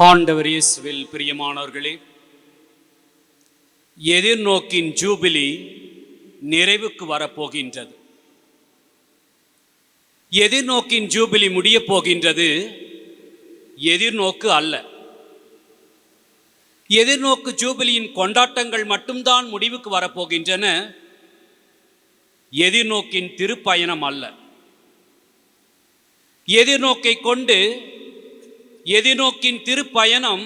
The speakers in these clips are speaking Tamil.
ஆண்டவர் இயேசுவில் பிரியமானவர்களே, எதிர்நோக்கின் ஜூபிலி நிறைவுக்கு வரப்போகின்றது. எதிர்நோக்கின் ஜூபிலி முடிய போகின்றது. எதிர்நோக்கு அல்ல. எதிர்நோக்கு ஜூபிலியின் கொண்டாட்டங்கள் மட்டும்தான் முடிவுக்கு வரப்போகின்றன. எதிர்நோக்கின் திருப்பயணம் அல்ல. எதிர்நோக்கை கொண்டு எதிர்நோக்கின் திருப்பயணம்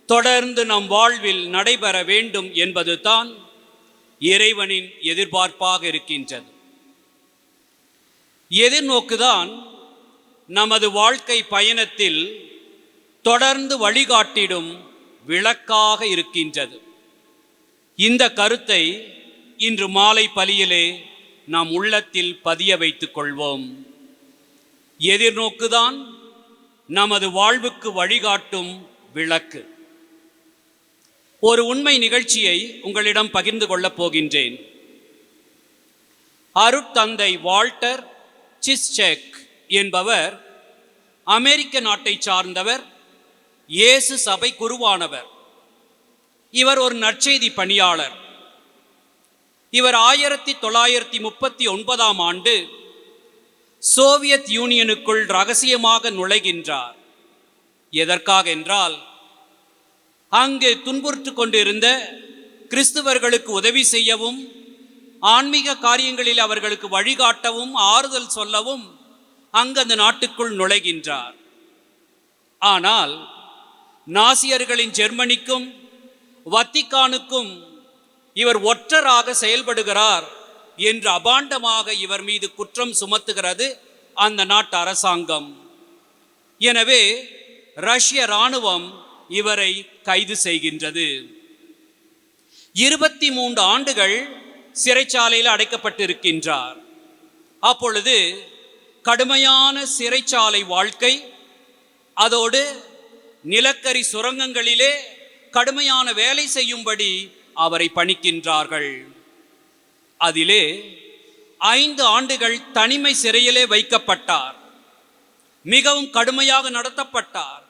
தொடர்ந்து நம் வாழ்வில் நடைபெற வேண்டும் என்பது தான் இறைவனின் எதிர்பார்ப்பாக இருக்கின்றது. எதிர்நோக்குதான் நமது வாழ்க்கை பயணத்தில் தொடர்ந்து வழிகாட்டிடும் விளக்காக இருக்கின்றது. இந்த கருத்தை இன்று மாலை பலியிலே நாம் உள்ளத்தில் பதிய வைத்துக் கொள்வோம். எதிர்நோக்குதான் நமது வாழ்வுக்கு வழிகாட்டும் விளக்கு. ஒரு உண்மை நிகழ்ச்சியை உங்களிடம் பகிர்ந்து கொள்ளப் போகின்றேன். அருட்தந்தை வால்டர் சிஸ்செக் என்பவர் அமெரிக்க நாட்டை சார்ந்தவர். இயேசு சபை குருவானவர். இவர் ஒரு நற்செய்தி பணியாளர். இவர் 1939 ஆண்டு சோவியத் யூனியனுக்குள் இரகசியமாக நுழைகின்றார். எதற்காக என்றால், அங்கு துன்புறுத்து கொண்டிருந்த கிறிஸ்துவர்களுக்கு உதவி செய்யவும், ஆன்மீக காரியங்களில் அவர்களுக்கு வழிகாட்டவும், ஆறுதல் சொல்லவும் அங்கு அந்த நாட்டுக்குள் நுழைகின்றார். ஆனால் நாசியர்களின் ஜெர்மனிக்கும் வத்திக்கானுக்கும் இவர் ஒற்றராக செயல்படுகிறார் என்று அபாண்டமாக இவர் மீது குற்றம் சுமத்துகிறது அந்த நாட்டு அரசாங்கம். எனவே ரஷ்ய இராணுவம் இவரை கைது செய்கின்றது. 23 ஆண்டுகள் சிறைச்சாலையில் அடைக்கப்பட்டிருக்கின்றார். அப்பொழுது கடுமையான சிறைச்சாலை வாழ்க்கை, அதோடு நிலக்கரி சுரங்கங்களிலே கடுமையான வேலை செய்யும்படி அவரை பணிக்கின்றார்கள். அதிலே 5 ஆண்டுகள் தனிமை சிறையிலே வைக்கப்பட்டார். மிகவும் கடுமையாக நடத்தப்பட்டார்.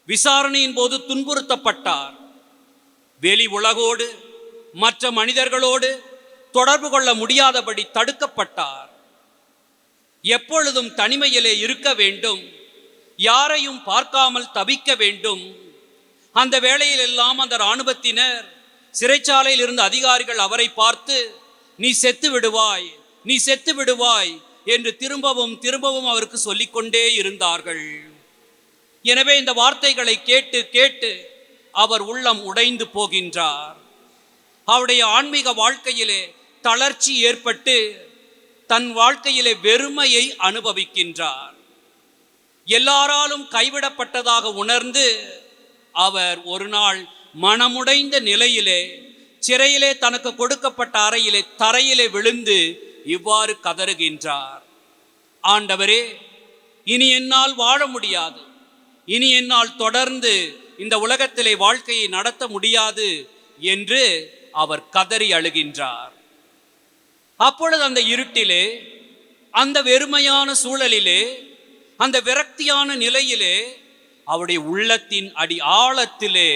விசாரணையின் போது துன்புறுத்தப்பட்டார். வெளி உலகோடு மற்ற மனிதர்களோடு தொடர்பு கொள்ள முடியாதபடி தடுக்கப்பட்டார். எப்பொழுதும் தனிமையிலே இருக்க வேண்டும், யாரையும் பார்க்காமல் தவிக்க வேண்டும். அந்த வேளையில் எல்லாம் அந்த இராணுவத்தினர், சிறைச்சாலையில் இருந்த அதிகாரிகள் அவரை பார்த்து, நீ செத்து விடுவாய், நீ செத்து விடுவாய் என்று திரும்பவும் திரும்பவும் அவருக்கு சொல்லிக்கொண்டே இருந்தார்கள். எனவே இந்த வார்த்தைகளை கேட்டு கேட்டு அவர் உள்ளம் உடைந்து போகின்றார். அவருடைய ஆன்மீக வாழ்க்கையிலே தளர்ச்சி ஏற்பட்டு தன் வாழ்க்கையிலே வெறுமையை அனுபவிக்கின்றார். எல்லாராலும் கைவிடப்பட்டதாக உணர்ந்து அவர் ஒரு நாள் மனமுடைந்த நிலையிலே சிறையிலே தனக்கு கொடுக்கப்பட்ட அறையிலே தரையிலே விழுந்து இவ்வாறு கதறுகின்றார். ஆண்டவரே, இனி என்னால் வாழ முடியாது, இனி என்னால் தொடர்ந்து இந்த உலகத்திலே வாழ்க்கையை நடத்த முடியாது என்று அவர் கதறி அழுகின்றார். அப்பொழுது அந்த இருட்டிலே, அந்த வெறுமையான சூழலிலே, அந்த விரக்தியான நிலையிலே அவருடைய உள்ளத்தின் அடி ஆழத்திலே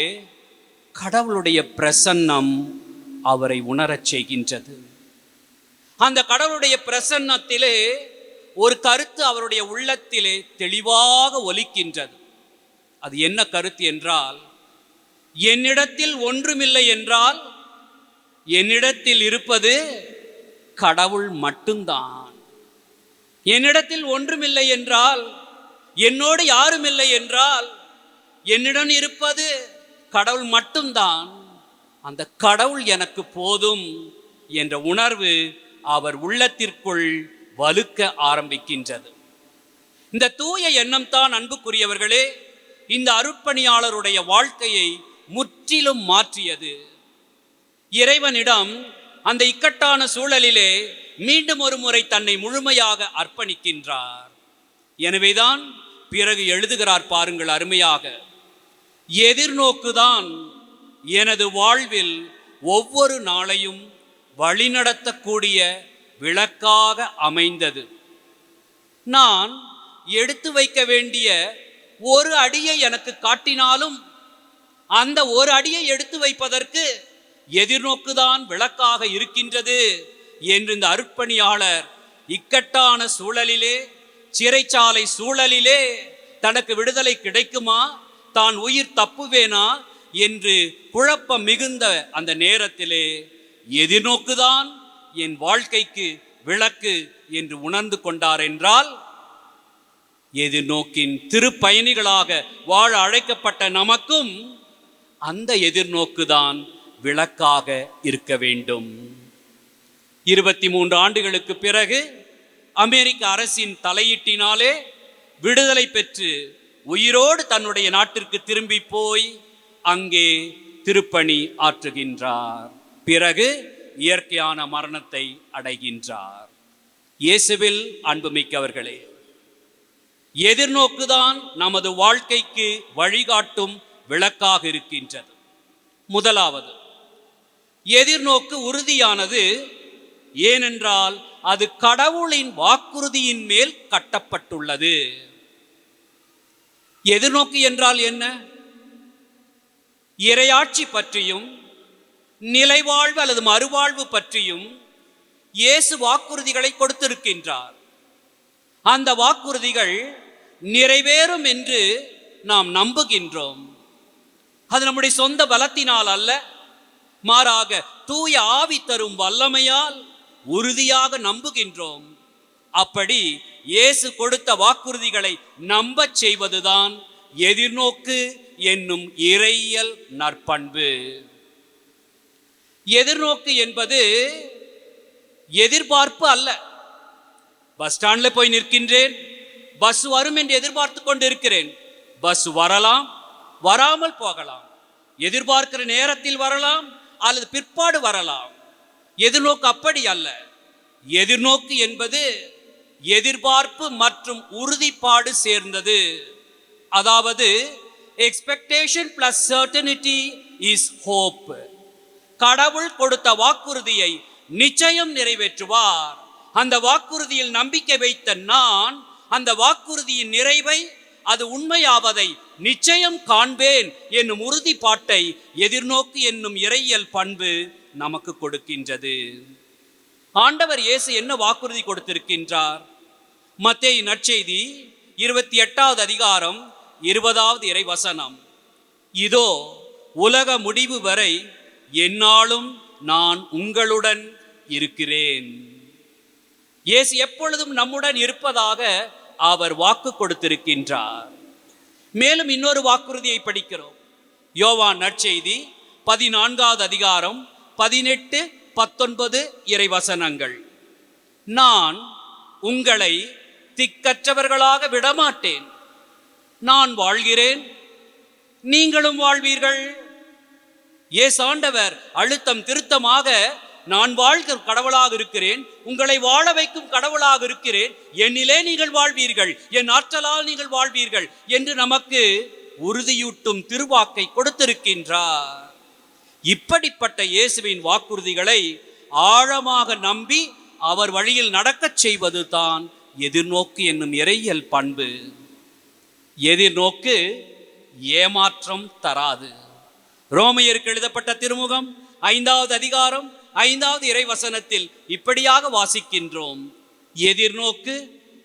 கடவுளுடைய பிரசன்னம் அவரை உணரச் செய்கின்றது. அந்த கடவுளுடைய பிரசன்னத்திலே ஒரு கருத்து அவருடைய உள்ளத்திலே தெளிவாக ஒலிக்கின்றது. அது என்ன கருத்து என்றால், என்னிடத்தில் ஒன்றுமில்லை என்றால் என்னிடத்தில் இருப்பது கடவுள் மட்டும்தான். என்னிடத்தில் ஒன்றுமில்லை என்றால், என்னோடு யாரும் இல்லை என்றால், என்னிடம் இருப்பது கடவுள் மட்டும்தான். அந்த கடவுள் எனக்கு போதும் என்ற உணர்வு அவர் உள்ளத்திற்குள் வலுக்க ஆரம்பிக்கின்றது. இந்த தூய எண்ணம் தான், அன்புக்குரியவர்களே, இந்த அருட்பணியாளருடைய வாழ்க்கையை முற்றிலும் மாற்றியது. இறைவனிடம் அந்த இக்கட்டான சூழலிலே மீண்டும் ஒரு முறை தன்னை முழுமையாக அர்ப்பணிக்கின்றார். எனவேதான் பிறகு எழுதுகிறார் பாருங்கள் அருமையாக, எதிர்நோக்குதான் எனது வாழ்வில் ஒவ்வொரு நாளையும் வழிநடத்தக்கூடிய விளக்காக அமைந்தது. நான் எடுத்து வைக்க வேண்டிய ஒரு அடியை எனக்கு காட்டினாலும் அந்த ஒரு அடியை எடுத்து வைப்பதற்கு எதிர்நோக்குதான் விளக்காக இருக்கின்றது என்று இந்த அருட்பணியாளர் இக்கட்டான சூழலிலே, சிறைச்சாலை சூழலிலே தனக்கு விடுதலை கிடைக்குமா, தான் உயிர் தப்புவேனா என்று குழப்பம் மிகுந்த அந்த நேரத்திலே எதிர்நோக்குதான் என் வாழ்க்கைக்கு விளக்கு என்று உணர்ந்து கொண்டார் என்றால், எதிர்நோக்கின் திருப்பயணிகளாக வாழ அழைக்கப்பட்ட நமக்கும் அந்த எதிர்நோக்குதான் விளக்காக இருக்க வேண்டும். 23 ஆண்டுகளுக்கு பிறகு அமெரிக்க அரசின் தலையீட்டினாலே விடுதலை பெற்று உயிரோடு தன்னுடைய நாட்டிற்கு திரும்பி போய் அங்கே திருப்பணி ஆற்றுகின்றார். பிறகு இயற்கையான மரணத்தை அடைகின்றார். இயேசுவில் அன்புமிக்கவர்களே, எதிர்நோக்குதான் நமது வாழ்க்கைக்கு வழிகாட்டும் விளக்காக இருக்கின்றது. முதலாவது, எதிர்நோக்கு உறுதியானது. ஏனென்றால் அது கடவுளின் வாக்குறுதியின் மேல் கட்டப்பட்டுள்ளது. எதிர்நோக்கு என்றால் என்ன? இறையாட்சி பற்றியும் நிலைவாழ்வு அல்லது மறுவாழ்வு பற்றியும் இயேசு வாக்குறுதிகளை கொடுத்திருக்கின்றார். அந்த வாக்குறுதிகள் நிறைவேறும் என்று நாம் நம்புகின்றோம். அது நம்முடைய சொந்த பலத்தினால் அல்ல, மாறாக தூய ஆவி தரும் வல்லமையால் உறுதியாக நம்புகின்றோம். அப்படி இயேசு கொடுத்த வாக்குறுதிகளை நம்பச் செய்வதுதான் எதிர்நோக்கு என்னும் இறையியல் நற்பண்பு. எதிர்நோக்கு என்பது எதிர்பார்ப்பு அல்ல. பஸ் ஸ்டாண்ட்ல போய் நிற்கின்றேன், பஸ் வரும் என்று எதிர்பார்த்து கொண்டு இருக்கிறேன். பஸ் வரலாம், வராமல் போகலாம். எதிர்பார்க்கிற நேரத்தில் வரலாம் அல்லது பிற்பாடு வரலாம். எதிர்நோக்கு அப்படி அல்ல. எதிர்நோக்கு என்பது எதிர்பார்ப்பு மற்றும் உறுதிப்பாடு சேர்ந்தது. அதாவது expectation plus certainty is hope. கடவுள் கொடுத்த வாக்குறுதியை நிச்சயம் நிறைவேற்றுவார். அந்த வாக்குறுதியில் நம்பிக்கை வைத்த நான் அந்த வாக்குறுதியின் நிறைவை, அது உண்மையாவதை நிச்சயம் காண்பேன் என்னும் உறுதிப்பாட்டை எதிர்நோக்கு என்னும் இறையியல் பண்பு நமக்கு கொடுக்கின்றது. ஆண்டவர் இயேசு என்ன வாக்குறுதி கொடுத்திருக்கின்றார்? மத்தேயு நற்செய்தி 28வது அதிகாரம் 20வது இறைவசனம், இதோ உலக முடிவு வரை எந்நாளும் நான் உங்களுடன் இருக்கிறேன். இயேசு எப்பொழுதும் நம்முடன் இருப்பதாக அவர் வாக்கு கொடுத்திருக்கின்றார். மேலும் இன்னொரு வாக்குறுதியை படிக்கிறோம். யோவான் நற்செய்தி 14வது அதிகாரம் 18, 19 இறைவசனங்கள், நான் உங்களை திக்கற்றவர்களாக விடமாட்டேன். நான் வாழ்கிறேன், நீங்களும் வாழ்வீர்கள். இயேசு ஆண்டவர் அழுத்தம் திருத்தமாக நான் வாழ்கிற கடவுளாக இருக்கிறேன், உங்களை வாழ வைக்கும் கடவுளாக இருக்கிறேன், என்னிலே நீங்கள் வாழ்வீர்கள், என் ஆற்றலால் நீங்கள் வாழ்வீர்கள் என்று நமக்கு உறுதியூட்டும் திருவாக்கை கொடுத்திருக்கின்றார். இப்படிப்பட்ட இயேசுவின் வாக்குறுதிகளை ஆழமாக நம்பி அவர் வழியில் நடக்கச் செய்வது தான் எதிர்நோக்கு என்னும் இறையியல் பண்பு. எதிர்நோக்கு ஏமாற்றம் தராது. ரோமையருக்கு எழுதப்பட்ட திருமுகம் 5வது அதிகாரம் 5வது இறைவசனத்தில் இப்படியாக வாசிக்கின்றோம், எதிர்நோக்கு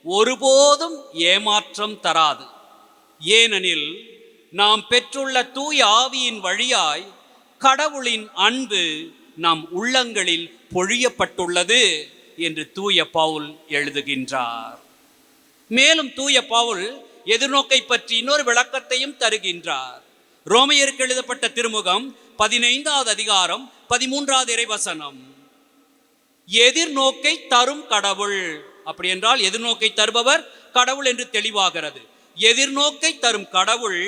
ஒருபோதும் ஏமாற்றம் தராது. ஏனெனில் நாம் பெற்றுள்ள தூய ஆவியின் வழியாய் கடவுளின் அன்பு நம் உள்ளங்களில் பொழியப்பட்டுள்ளது என்று தூய பவுல் எழுதுகின்றார். மேலும் தூய பவுல் எதிர்நோக்கை பற்றி இன்னொரு விளக்கத்தையும் தருகின்றார். ரோமையருக்கு எழுதப்பட்ட திருமுகம் 15வது அதிகாரம் 13வது இறைவசனம், எதிர்நோக்கை தரும் கடவுள். அப்படி என்றால் எதிர்நோக்கை தருபவர் கடவுள் என்று தெளிவாகிறது. எதிர்நோக்கை தரும் கடவுள்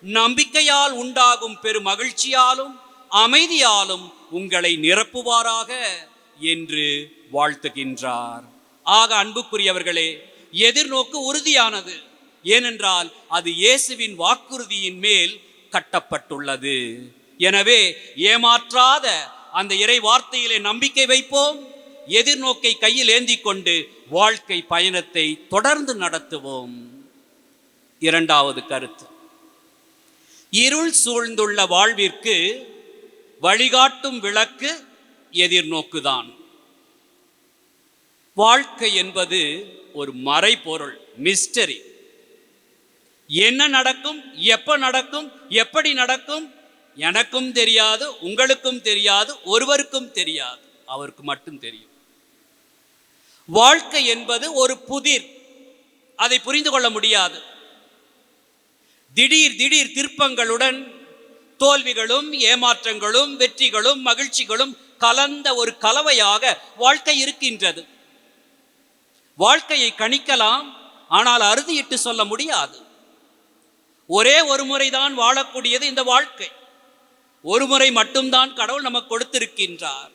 நம்பிக்கையால் உண்டாகும் பெரும் மகிழ்ச்சியாலும் அமைதியாலும் உங்களை நிரப்புவாராக என்று வாழ்த்துகின்றார். ஆக அன்புக்குரியவர்களே, எதிர்நோக்கு உறுதியானது. ஏனென்றால் அது இயேசுவின் வாக்குறுதியின் மேல் கட்டப்பட்டுள்ளது. எனவே ஏமாற்றாத அந்த இறை வார்த்தையிலே நம்பிக்கை வைப்போம். எதிர்நோக்கை கையில் ஏந்தி கொண்டு வாழ்க்கை பயணத்தை தொடர்ந்து நடத்துவோம். இரண்டாவது கருத்து, இருள் சூழ்ந்துள்ள வாழ்விற்கு வழிகாட்டும் விளக்கு எதிர்நோக்குதான். வாழ்க்கை என்பது ஒரு மறைபொருள், மிஸ்டரி. என்ன நடக்கும், எப்ப நடக்கும், எப்படி நடக்கும் எனக்கும் தெரியாது, உங்களுக்கும் தெரியாது, ஒருவருக்கும் தெரியாது, அவருக்கு மட்டும் தெரியும். வாழ்க்கை என்பது ஒரு புதிர், அதை புரிந்து கொள்ள முடியாது. திடீர் திடீர் திருப்பங்களுடன் தோல்விகளும் ஏமாற்றங்களும் வெற்றிகளும் மகிழ்ச்சிகளும் கலந்த ஒரு கலவையாக வாழ்க்கை இருக்கின்றது. வாழ்க்கையை கணிக்கலாம், ஆனால் அறுதியிட்டு சொல்ல முடியாது. ஒரே ஒரு முறைதான் வாழக்கூடியது இந்த வாழ்க்கை. ஒரு முறை மட்டும்தான் கடவுள் நமக்கு கொடுத்திருக்கின்றார்.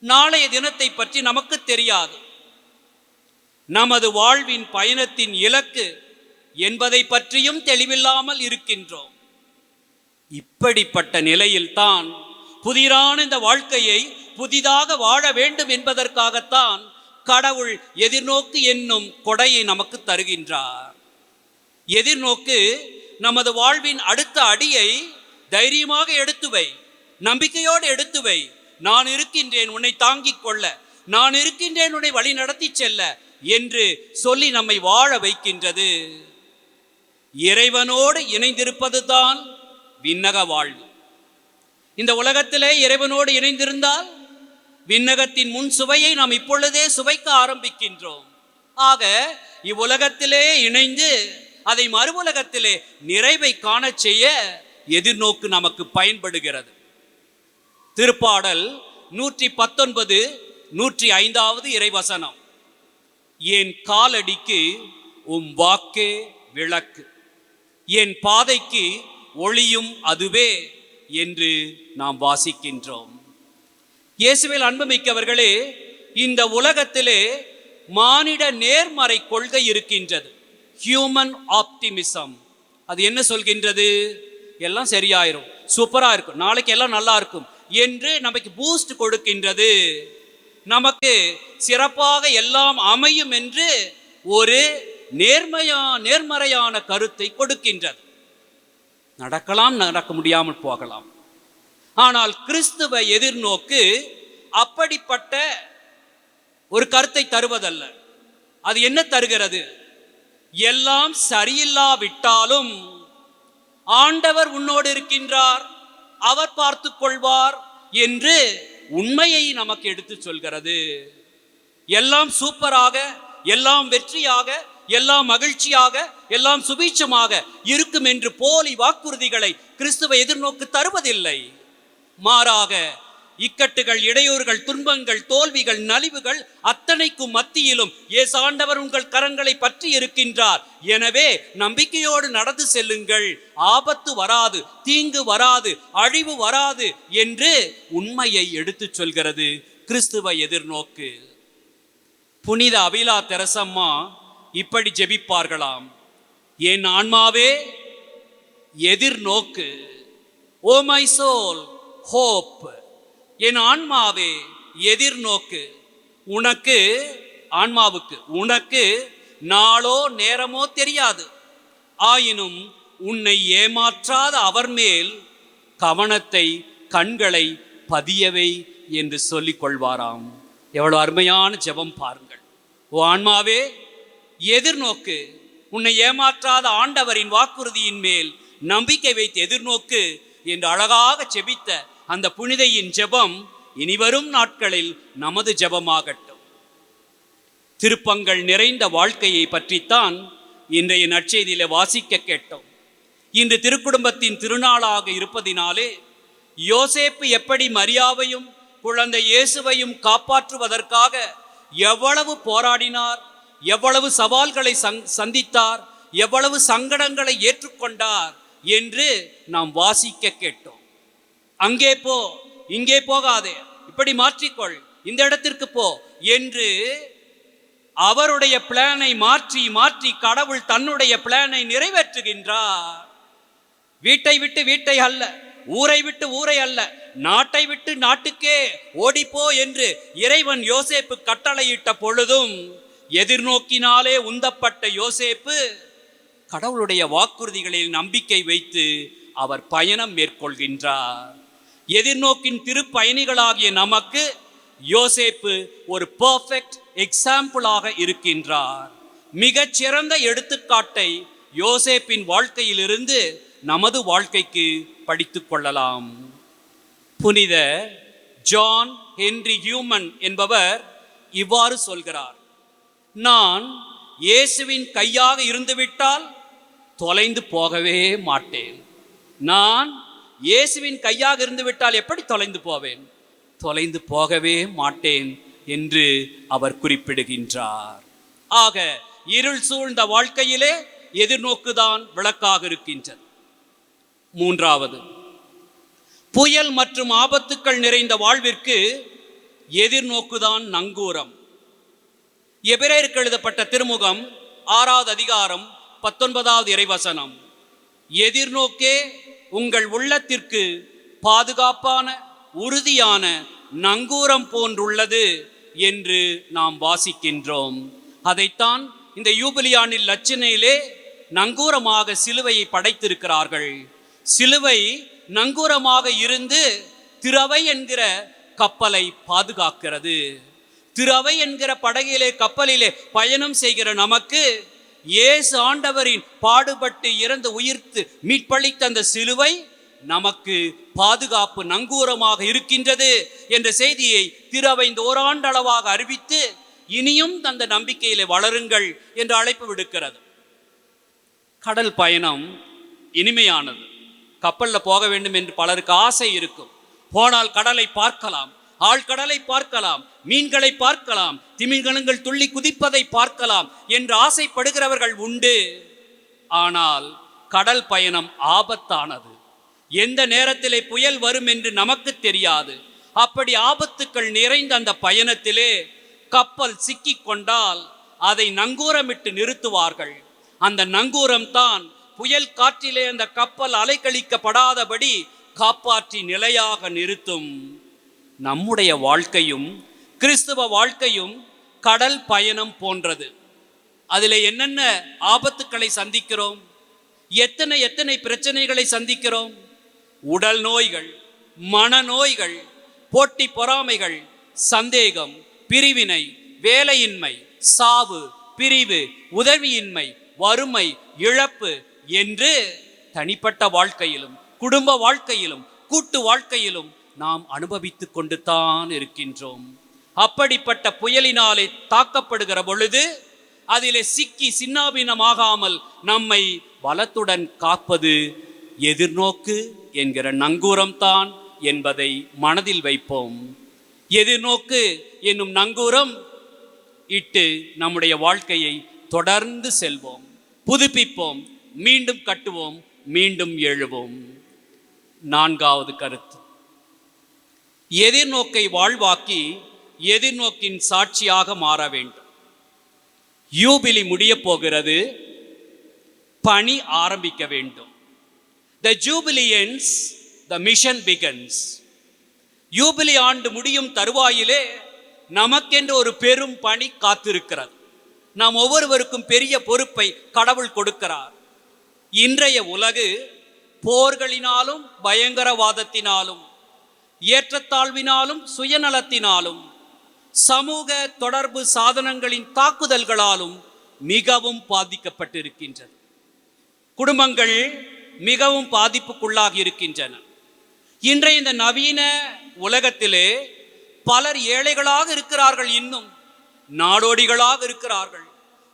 நாளைய தினத்தை பற்றி நமக்கு தெரியாது. நமது வாழ்வின் பயணத்தின் இலக்கு என்பதை பற்றியும் தெளிவில்லாமல் இருக்கின்றோம். இப்படிப்பட்ட நிலையில்தான் புதிரான இந்த வாழ்க்கையை புதிதாக வாழ வேண்டும் என்பதற்காகத்தான் கடவுள் எதிர்நோக்கு என்னும் கொடையை நமக்கு தருகின்றார். எதிர்நோக்கு நமது வாழ்வின் அடுத்த அடியை தைரியமாக எடுத்து வை, நம்பிக்கையோடு எடுத்து வை. நான் இருக்கின்றேன் உன்னை தாங்கிக் கொள்ள, நான் இருக்கின்றேன் உன்னை வழி நடத்தி செல்ல என்று சொல்லி நம்மை வாழ வைக்கின்றது. இறைவனோடு இணைந்திருப்பது தான் விண்ணக வாழ்வு. இந்த உலகத்திலே இறைவனோடு இணைந்திருந்தால் விண்ணகத்தின் முன் சுவையை நாம் இப்பொழுதே சுவைக்க ஆரம்பிக்கின்றோம். ஆக இவ்வுலகத்திலே இணைந்து அதை மறு உலகத்திலே நிறைவை காண செய்ய எதிர்நோக்கு நமக்கு பயன்படுகிறது. திருப்பாடல் 119 105 இறைவசனம், என் காலடிக்கு உம் வாக்கே விளக்கு, என் பாதைக்கு ஒளியும் அதுவே என்று நாம் வாசிக்கின்றோம். இயேசுவில் அன்புமிக்கவர்களே, இந்த உலகத்திலே மானிட நேர்மறை கொள்கை இருக்கின்றது, ஹியூமன் ஆப்டிமிசம். அது என்ன சொல்கின்றது? எல்லாம் சரியாயிரும், சூப்பரா இருக்கும், நாளைக்கு எல்லாம் நல்லா இருக்கும் என்று நமக்கு பூஸ்ட் கொடுக்கின்றது. நமக்கு சிறப்பாக எல்லாம் அமையும் என்று ஒரு நேர்மறையான கருத்தை கொடுக்கின்றது. நடக்கலாம், நடக்க முடியாமல் போகலாம். ஆனால் கிறிஸ்துவ எதிர்நோக்கு அப்படிப்பட்ட ஒரு கருத்தை தருவதல்ல. அது என்ன தருகிறது? எல்லாம் சரியில்லாவிட்டாலும் ஆண்டவர் உன்னோடு இருக்கின்றார், அவர் பார்த்து கொள்வார் என்று உண்மையை நமக்கு எடுத்து சொல்கிறது. எல்லாம் சூப்பராக, எல்லாம் வெற்றியாக, எல்லாம் மகிழ்ச்சியாக, எல்லாம் சுபீட்சமாக இருக்கும் என்று போலி வாக்குறுதிகளை கிறிஸ்துவ எதிர்நோக்கு தருவதில்லை. மாறாக இக்கட்டுகள், இடையூறுகள், துன்பங்கள், தோல்விகள், நலிவுகள் அத்தனைக்கும் மத்தியிலும் ஏசாண்டவர் உங்கள் கரங்களை பற்றி இருக்கின்றார், எனவே நம்பிக்கையோடு நடந்து செல்லுங்கள், ஆபத்து வராது, தீங்கு வராது, அழிவு வராது என்று உண்மையை எடுத்து சொல்கிறது கிறிஸ்துவ எதிர்நோக்கு. புனித அபிலா தெரசம்மா இப்படி ஜெபிப்பார்களாம், என் ஆன்மாவே எதிர்நோக்கு, ஓ மை சோல் ஹோப், என் ஆன்மாவே எதிர்நோக்கு. உனக்கு, ஆன்மாவுக்கு, உனக்கு நாளோ நேரமோ தெரியாது, ஆயினும் உன்னை ஏமாற்றாத அவர் மேல் கவனத்தை, கண்களை பதியவை என்று சொல்லிக் கொள்வாராம். எவ்வளவு அருமையான ஜெபம் பாருங்கள். ஓ ஆன்மாவே எதிர்நோக்கு, உன்னை ஏமாற்றாத ஆண்டவரின் வாக்குறுதியின் மேல் நம்பிக்கை வைத்து எதிர்நோக்கு என்று அழகாக ஜெபித்த அந்த புனிதையின் ஜெபம் இனிவரும் நாட்களில் நமது ஜெபமாகட்டும். திருப்பங்கள் நிறைந்த வாழ்க்கையை பற்றித்தான் இன்றைய நற்செய்தியிலே வாசிக்க கேட்டோம். இன்று திருக்குடும்பத்தின் திருநாளாக இருப்பதினாலே யோசேப்பு எப்படி மரியாவையும் குழந்தை இயேசுவையும் காப்பாற்றுவதற்காக எவ்வளவு போராடினார், எவ்வளவு சவால்களை சந்தித்தார், எவ்வளவு சங்கடங்களை ஏற்றுக்கொண்டார் என்று நாம் வாசிக்க கேட்டோம். அங்கே போ, இங்கே போகாதே, இப்படி மாற்றிக்கொள், இந்த இடத்திற்கு போ என்று அவருடைய பிளானை மாற்றி மாற்றி கடவுள் தன்னுடைய பிளானை நிறைவேற்றுகின்றார். வீட்டை விட்டு வீட்டை அல்ல, ஊரை விட்டு ஊரை அல்ல, நாட்டை விட்டு நாட்டுக்கே ஓடிப்போ என்று இறைவன் யோசேப்பு கட்டளையிட்ட பொழுதும் எதிர்நோக்கினாலே உந்தப்பட்ட யோசேப்பு கடவுளுடைய வாக்குறுதிகளில் நம்பிக்கை வைத்து அவர் பயணம் மேற்கொள்கின்றார். எதிர்நோக்கின் திருப்பயணிகளாகிய நமக்கு யோசேப்பு ஒரு பெர்ஃபெக்ட் எக்ஸாம்பிளாக இருக்கின்றார். மிகச்சிறந்த எடுத்துக்காட்டை யோசேப்பின் வாழ்க்கையிலிருந்து நமது வாழ்க்கைக்கு படித்துக் கொள்ளலாம். புனித ஜான் ஹென்றி ஹியூமன் என்பவர் இவ்வாறு சொல்கிறார்: நான் இயேசுவின் கையாக இருந்துவிட்டால் தொலைந்து போகவே மாட்டேன். நான் இயேசுவின் கையாக இருந்துவிட்டால் எப்படி தொலைந்து போவேன்? தொலைந்து போகவே மாட்டேன் என்று அவர் குறிப்பிடுகின்றார். ஆக இருள் சூழ்ந்த வாழ்க்கையிலே எதிர்நோக்குதான் விளக்காக இருக்கின்றது. மூன்றாவது, புயல் மற்றும் ஆபத்துக்கள் நிறைந்த வாழ்விற்கு எதிர்நோக்குதான் நங்கூரம். எபிரேயருக்கு எழுதப்பட்ட திருமுகம் 6வது அதிகாரம் 19வது இறைவசனம்: எதிர்நோக்கே உங்கள் உள்ளத்திற்கு பாதுகாப்பான உறுதியான நங்கூரம் போன்றுள்ளது என்று நாம் வாசிக்கின்றோம். அதைத்தான் இந்த யூபிலியானில் லட்சணையிலே நங்கூரமாக சிலுவையை படைத்திருக்கிறார்கள். சிலுவை நங்கூரமாக இருந்து திரவை என்கிற கப்பலை பாதுகாக்கிறது. திரவை என்கிற படகிலே கப்பலிலே பயணம் செய்கிற நமக்கு இயேசு ஆண்டவரின் பாடுபட்டு இறந்து உயிர்த்து மீட்பளித்த அந்த சிலுவை நமக்கு பாதுகாப்பு நங்கூரமாக இருக்கின்றது என்ற செய்தியை திரவை இந்த ஓராண்டளவாக அறிவித்து இனியும் அந்த நம்பிக்கையிலே வளருங்கள் என்று அழைப்பு விடுக்கிறது. கடல் பயணம் இனிமையானது. கப்பலில் போக வேண்டும் என்று பலருக்கு ஆசை இருக்கும். போனால் கடலை பார்க்கலாம், ஆழ்கடலை பார்க்கலாம், மீன்களை பார்க்கலாம், திமிங்கலங்கள் துள்ளி குதிப்பதை பார்க்கலாம் என்று ஆசைப்படுகிறவர்கள் உண்டு. ஆனால் கடல் பயணம் ஆபத்தானது. எந்த நேரத்திலே புயல் வரும் என்று நமக்கு தெரியாது. அப்படி ஆபத்துக்கள் நிறைந்த அந்த பயணத்திலே கப்பல் சிக்கிக் கொண்டால் அதை நங்கூரமிட்டு நிறுத்துவார்கள். அந்த நங்கூரம் தான் புயல் காற்றிலே அந்த கப்பல் அலைக்கழிக்கப்படாதபடி காப்பாற்றி நிலையாக நிறுத்தும். நம்முடைய வாழ்க்கையும் கிறிஸ்துவ வாழ்க்கையும் கடல் பயணம் போன்றது. அதில் என்னென்ன ஆபத்துக்களை சந்திக்கிறோம், எத்தனை பிரச்சனைகளை சந்திக்கிறோம். உடல் நோய்கள், மனநோய்கள், போட்டி பொறாமைகள், சந்தேகம், பிரிவினை, வேலையின்மை, சாவு, பிரிவு, உதவியின்மை, வறுமை, இழப்பு என்று தனிப்பட்ட வாழ்க்கையிலும் குடும்ப வாழ்க்கையிலும் கூட்டு வாழ்க்கையிலும் நாம் அனுபவித்து கொண்டு தான் இருக்கின்றோம். அப்படிப்பட்ட புயலினாலே தாக்கப்படுகிற பொழுது அதிலே சிக்கி சின்னாபின்னமாகாமல் நம்மை பலத்துடன் காப்பது எதிர்நோக்கு என்கிற நங்கூரம்தான் என்பதை மனதில் வைப்போம். எதிர்நோக்கு என்னும் நங்கூரம் இட்டு நம்முடைய வாழ்க்கையை தொடர்ந்து செல்வோம், புதுப்பிப்போம், மீண்டும் கட்டுவோம், மீண்டும் எழுவோம். நான்காவது கருத்து, எதிர்நோக்கை வாழ்வாக்கி எதிர்நோக்கின் சாட்சியாக மாற வேண்டும். யூபிலி முடிய போகிறது, பணி ஆரம்பிக்க வேண்டும். The jubilee ends, the mission begins. யூபிலி ஆண்டு முடியும் தருவாயிலே நமக்கென்று ஒரு பெரும் பணி காத்திருக்கிறது. நாம் ஒவ்வொருவருக்கும் பெரிய பொறுப்பை கடவுள் கொடுக்கிறார். இன்றைய உலகு போர்களினாலும் பயங்கரவாதத்தினாலும் ஏற்றத்தாழ்வினாலும் சுயநலத்தினாலும் சமூக தொடர்பு சாதனங்களின் தாக்குதல்களாலும் மிகவும் பாதிக்கப்பட்டிருக்கின்றது. குடும்பங்கள் மிகவும் பாதிப்புக்குள்ளாகி இருக்கின்றன. இன்றைய இந்த நவீன உலகத்திலே பலர் ஏழைகளாக இருக்கிறார்கள், இன்னும் நாடோடிகளாக இருக்கிறார்கள்,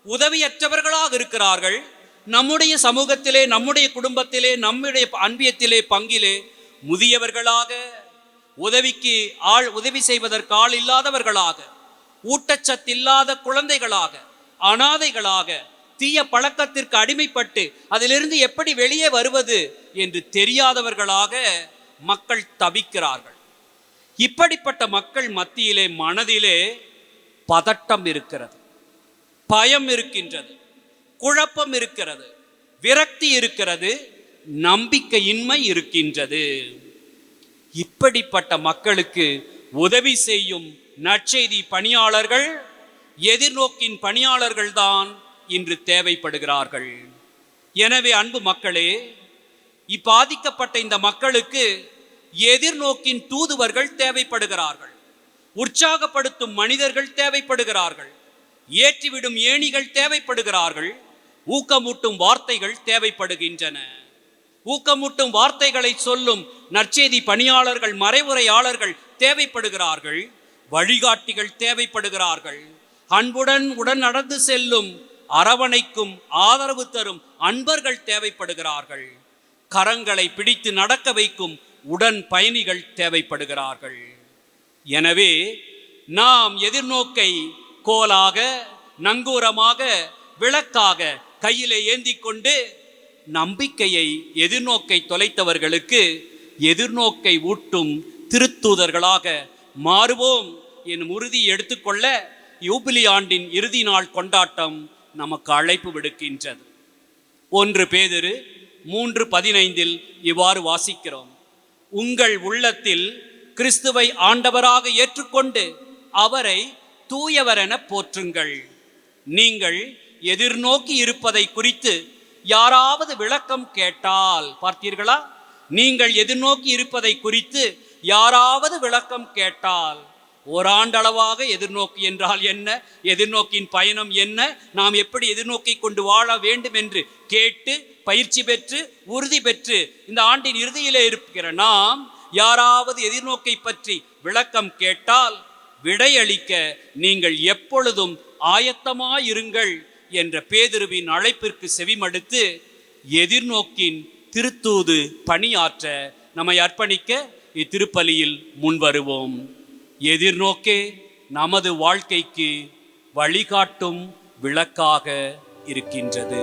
உதவியற்றவர்களாக இருக்கிறார்கள். நம்முடைய சமூகத்திலே, நம்முடைய குடும்பத்திலே, நம்முடைய அன்பியத்திலே, பங்கிலே முதியவர்களாக, உதவி செய்வதற்கு ஆள் இல்லாதவர்களாக, ஊட்டச்சத்தில்லாத குழந்தைகளாக, அனாதைகளாக, தீய பழக்கத்திற்கு அடிமைப்பட்டு அதிலிருந்து எப்படி வெளியே வருவது என்று தெரியாதவர்களாக மக்கள் தவிக்கிறார்கள். இப்படிப்பட்ட மக்கள் மத்தியிலே மனதிலே பதட்டம் இருக்கிறது, பயம் இருக்கின்றது, குழப்பம் இருக்கிறது, விரக்தி இருக்கிறது, நம்பிக்கையின்மை இருக்கின்றது. இப்படிப்பட்ட மக்களுக்கு உதவி செய்யும் நற்செய்தி பணியாளர்கள், எதிர்நோக்கின் பணியாளர்கள் தான் இன்று தேவைப்படுகிறார்கள். எனவே அன்பு மக்களே, இப்பாதிக்கப்பட்ட இந்த மக்களுக்கு எதிர்நோக்கின் தூதுவர்கள் தேவைப்படுகிறார்கள். உற்சாகப்படுத்தும் மனிதர்கள் தேவைப்படுகிறார்கள். ஏற்றிவிடும் ஏணிகள் தேவைப்படுகிறார்கள். ஊக்கமூட்டும் வார்த்தைகள் தேவைப்படுகின்றன. ஊக்கமூட்டும் வார்த்தைகளை சொல்லும் நற்செய்தி பணியாளர்கள், மறைவுரையாளர்கள் தேவைப்படுகிறார்கள். வழிகாட்டிகள் தேவைப்படுகிறார்கள். அன்புடன் உடன் நடந்து செல்லும், அரவணைக்கும், ஆதரவு தரும் அன்பர்கள் தேவைப்படுகிறார்கள். கரங்களை பிடித்து நடக்க வைக்கும் உடன் பயணிகள் தேவைப்படுகிறார்கள். எனவே நாம் எதிர்நோக்கை கோலாக, நங்கூரமாக, விளக்காக கையிலே ஏந்தி கொண்டு நம்பிக்கையை, எதிர்நோக்கை தொலைத்தவர்களுக்கு எதிர்நோக்கை ஊட்டும் திருத்தூதர்களாக மாறுவோம் எனும் உறுதி எடுத்துக்கொள்ள யூபிலி ஆண்டின் இறுதி நாள் கொண்டாட்டம் நமக்கு அழைப்பு விடுக்கின்றது. 1 பேதுரு 3:15 இவ்வாறு வாசிக்கிறோம்: உங்கள் உள்ளத்தில் கிறிஸ்துவை ஆண்டவராக ஏற்றுக்கொண்டு அவரை தூயவரென போற்றுங்கள். நீங்கள் எதிர்நோக்கி இருப்பதை குறித்து யாராவது விளக்கம் கேட்டால், பார்த்தீர்களா? நீங்கள் எதிர்நோக்கி இருப்பதை குறித்து யாராவது விளக்கம் கேட்டால், ஓராண்டளவாக எதிர்நோக்கி என்றால் என்ன, எதிர்நோக்கின் பயணம் என்ன, நாம் எப்படி எதிர்நோக்கி கொண்டு வாழ வேண்டும் என்று கேட்டு பயிற்சி பெற்று உறுதி பெற்று இந்த ஆண்டின் இறுதியிலே இருக்கிற நாம் யாராவது எதிர்நோக்கை பற்றி விளக்கம் கேட்டால் விடையளிக்க நீங்கள் எப்பொழுதும் ஆயத்தமாயிருங்கள் என்ற பேதுருவின் அழைப்பிற்கு செவிமடுத்து எதிர்நோக்கின் திருத்தூது பணியாற்ற நம்மை அர்ப்பணிக்க இத்திருப்பலியில் முன்வருவோம். எதிர்நோக்கே நமது வாழ்க்கைக்கு வழிகாட்டும் விளக்காக இருக்கின்றது.